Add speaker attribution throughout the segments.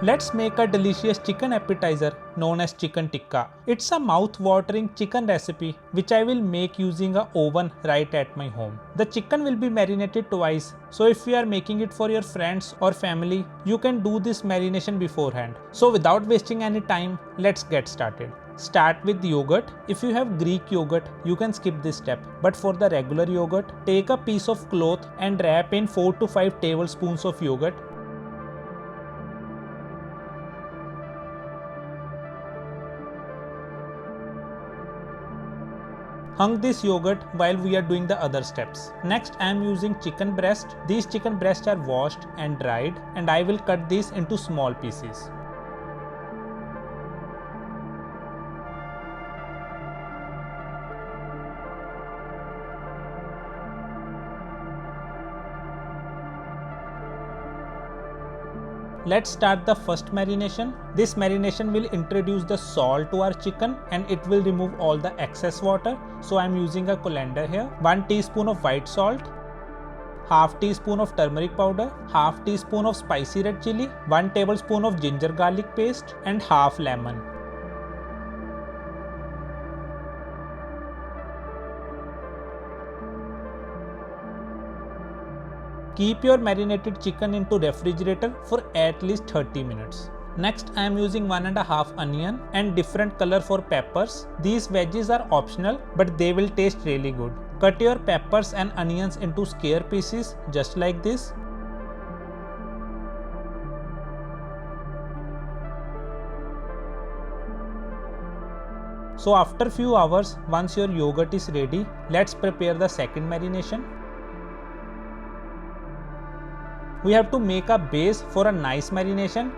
Speaker 1: Let's make a delicious chicken appetizer known as Chicken Tikka. It's a mouth-watering chicken recipe which I will make using an oven right at my home. The chicken will be marinated twice, so if you are making it for your friends or family, you can do this marination beforehand. So without wasting any time, let's get started. Start with yogurt. If you have Greek yogurt, you can skip this step. But for the regular yogurt, take a piece of cloth and wrap in 4 to 5 tablespoons of yogurt. Hung this yogurt while we are doing the other steps. Next, I am using chicken breast. These chicken breasts are washed and dried, and I will cut these into small pieces. Let's start the first marination. This marination will introduce the salt to our chicken and it will remove all the excess water. So I am using a colander here. 1 teaspoon of white salt, half teaspoon of turmeric powder, half teaspoon of spicy red chili, 1 tablespoon of ginger garlic paste and half lemon. Keep your marinated chicken into refrigerator for at least 30 minutes. Next, I am using 1.5 onion and different color for peppers. These veggies are optional, but they will taste really good. Cut your peppers and onions into square pieces just like this. So after few hours, once your yogurt is ready, let's prepare the second marination. We have to make a base for a nice marination.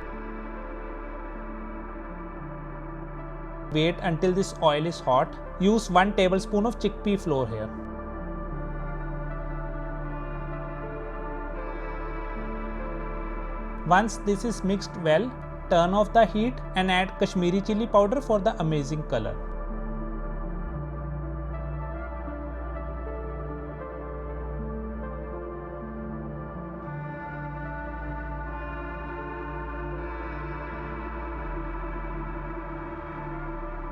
Speaker 1: Wait until this oil is hot. Use 1 tablespoon of chickpea flour here. Once this is mixed well, turn off the heat and add Kashmiri chili powder for the amazing color.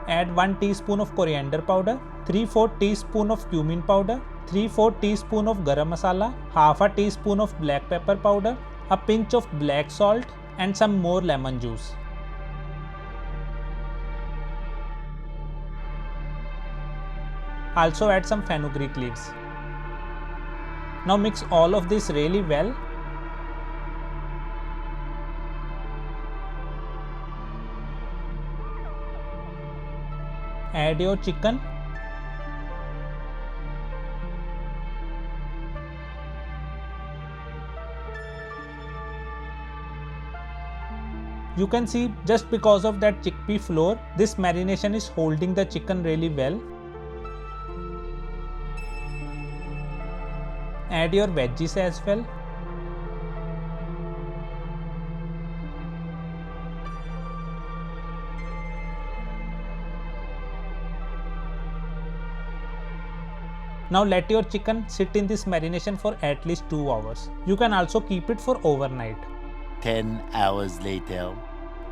Speaker 1: Add 1 teaspoon of coriander powder, 3/4 teaspoon of cumin powder, 3/4 teaspoon of garam masala, half a teaspoon of black pepper powder, a pinch of black salt and some more lemon juice. Also add some fenugreek leaves. Now mix all of this really well. Add your chicken. You can see just because of that chickpea flour, this marination is holding the chicken really well. Add your veggies as well. Now let your chicken sit in this marination for at least 2 hours. You can also keep it for overnight.
Speaker 2: 10 hours later.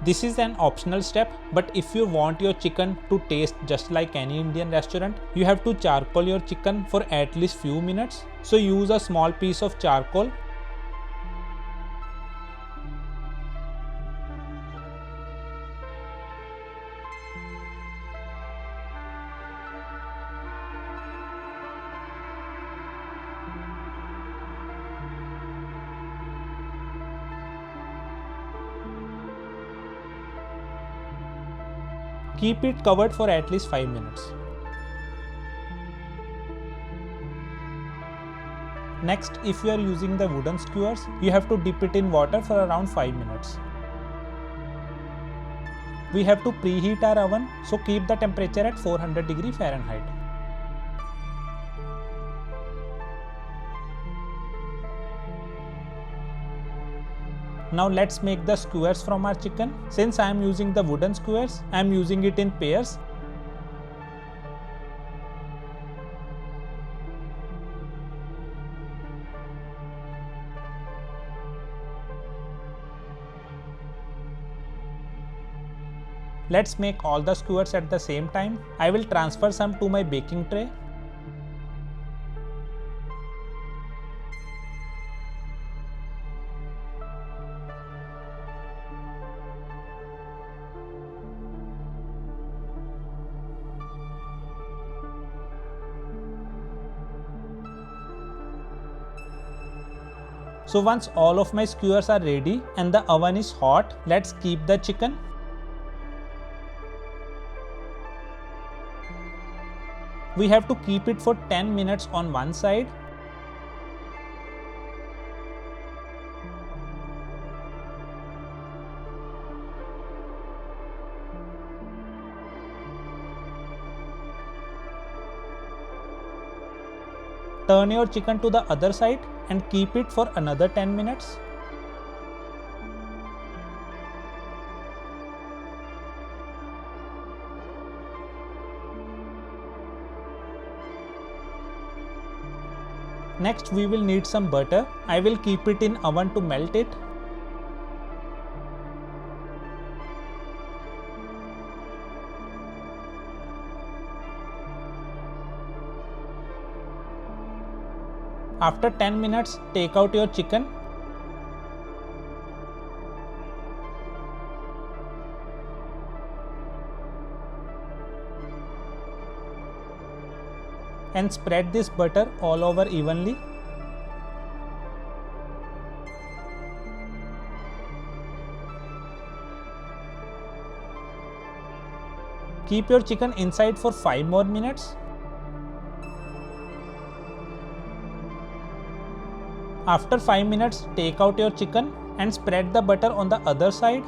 Speaker 1: This is an optional step, but if you want your chicken to taste just like any Indian restaurant, you have to charcoal your chicken for at least few minutes. So use a small piece of charcoal. Keep it covered for at least 5 minutes. Next, if you are using the wooden skewers, you have to dip it in water for around 5 minutes. We have to preheat our oven, so keep the temperature at 400 degree Fahrenheit. Now let's make the skewers from our chicken. Since I am using the wooden skewers, I am using it in pairs. Let's make all the skewers at the same time. I will transfer some to my baking tray. So once all of my skewers are ready and the oven is hot, let's keep the chicken. We have to keep it for 10 minutes on one side. Turn your chicken to the other side and keep it for another 10 minutes. Next we will need some butter. I will keep it in oven to melt it. After 10 minutes, take out your chicken. And spread this butter all over evenly. Keep your chicken inside for 5 more minutes. After 5 minutes, take out your chicken and spread the butter on the other side.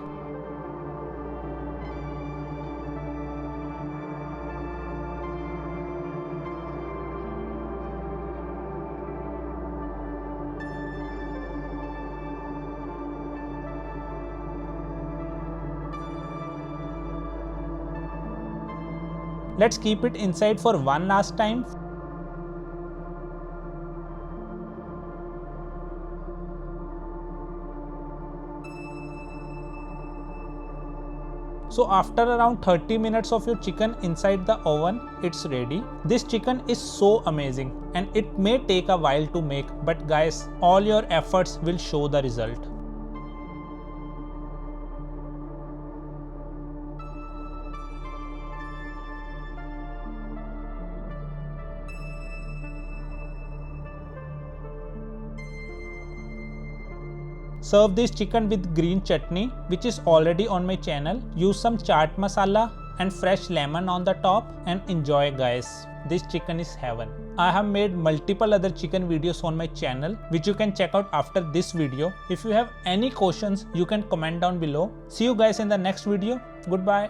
Speaker 1: Let's keep it inside for one last time. So after around 30 minutes of your chicken inside the oven, it's ready. This chicken is so amazing and it may take a while to make, but guys, all your efforts will show the result. Serve this chicken with green chutney, which is already on my channel. Use some chaat masala and fresh lemon on the top and enjoy, guys. This chicken is heaven. I have made multiple other chicken videos on my channel, which you can check out after this video. If you have any questions, you can comment down below. See you guys in the next video. Goodbye.